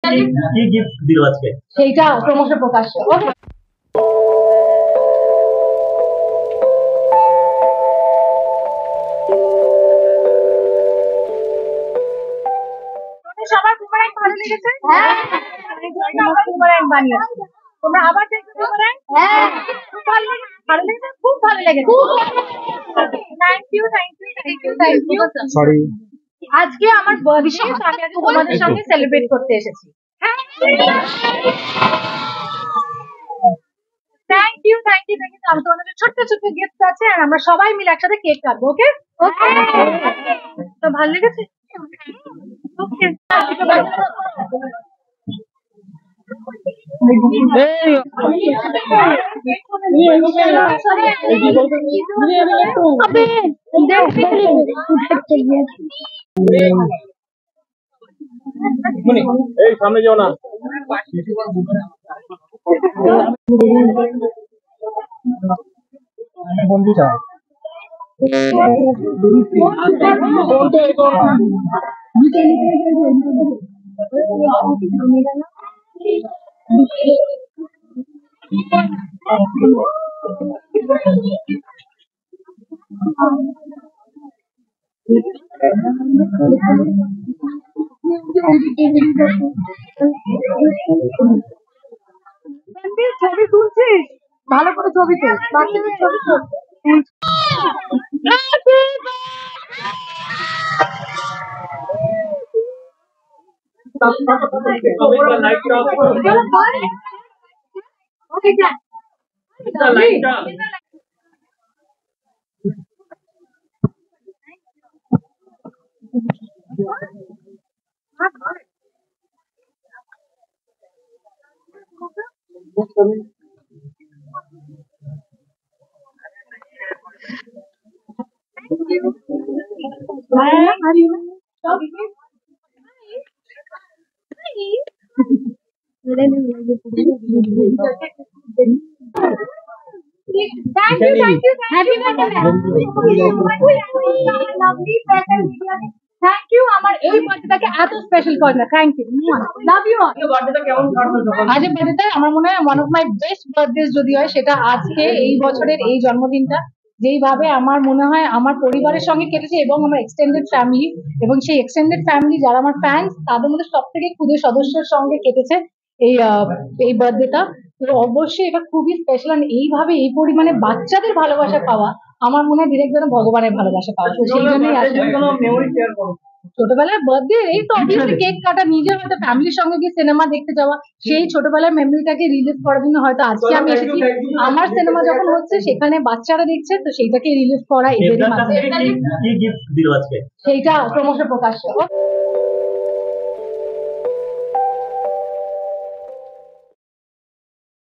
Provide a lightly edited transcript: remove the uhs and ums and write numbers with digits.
কি গিফট দিল আজকে সেইটা ক্রমশ প্রকাশ্য। সবার বুমারাং ভালো লেগেছে? হ্যাঁ, আবার বুমারাং বানিয়েছি। তোমরা আবার দেখবে বুমারাং? হ্যাঁ, খুব ভালো লেগেছে। ভালো লেগেছে, খুব ভালো লেগেছে। Thank you, thank you, thank you, thank you. Sorry, আজকে আমার বার্থডে, আমি আজকে তোমাদের সঙ্গে সেলিব্রেট করতে এসেছি। Thank you, thank you, thank you. আমি তোমাদের ছোট্ট ছোট্ট গিফট আছে আর আমরা সবাই মিলে একসাথে কেক কাটবো। ওকে? তো ভালো লেগেছে? ওকে। এই সামনে যাও না বন্ধু চাই ছবি তুলছিস? ভালো করে ছবি তুল, বাচ্চাদের ছবি তুল। Thank you, thank you, happy birthday, thank you আমার এই বার্থডেটাকে এত স্পেশাল করে না। Thank you, love you all. বার্থডেটা কেমন কাটলো তোমার? আজকের বার্থডেটা আমার মনে হয় one of my best birthday যদি হয় সেটা আজকে, এই বছরের এই জন্মদিনটা যেইভাবে আমার মনে হয় আমার পরিবারের সঙ্গে কেটেছে এবং আমার এক্সটেন্ডেড ফ্যামিলি, এবং সেই এক্সটেন্ডেড ফ্যামিলি যারা আমার ফ্যান্স তাদের মধ্যে সব থেকে ক্ষুদে সদস্যের সঙ্গে কেটেছে এই এই বার্থডেটা। তো অবশ্যই এটা খুবই স্পেশাল, আর এইভাবে এই পরিমাণে বাচ্চাদের ভালোবাসা পাওয়া আমার মনে হয় ডিরেক্ট যেন ভগবানের ভালোবাসা পাওয়া। তো সেই জন্যই আসলে মেমোরি শেয়ার করো। ছোটবেলার বার্থডে এই তো অবভিয়াসলি কেক কাটা, নিজে হয়তো ফ্যামিলির সঙ্গে গিয়ে সিনেমা দেখতে যাওয়া, সেই ছোটবেলার মেমোরিটাকে রিলিভ করার জন্য হয়তো আজকে আমি এসেছি। আমার সিনেমা যখন হচ্ছে সেখানে বাচ্চারা দেখছে, তো সেইটাকে রিলিভ করা এদের মাধ্যমে, কি গিফট দিল আজকে সেইটা ক্রমশ প্রকাশ্য।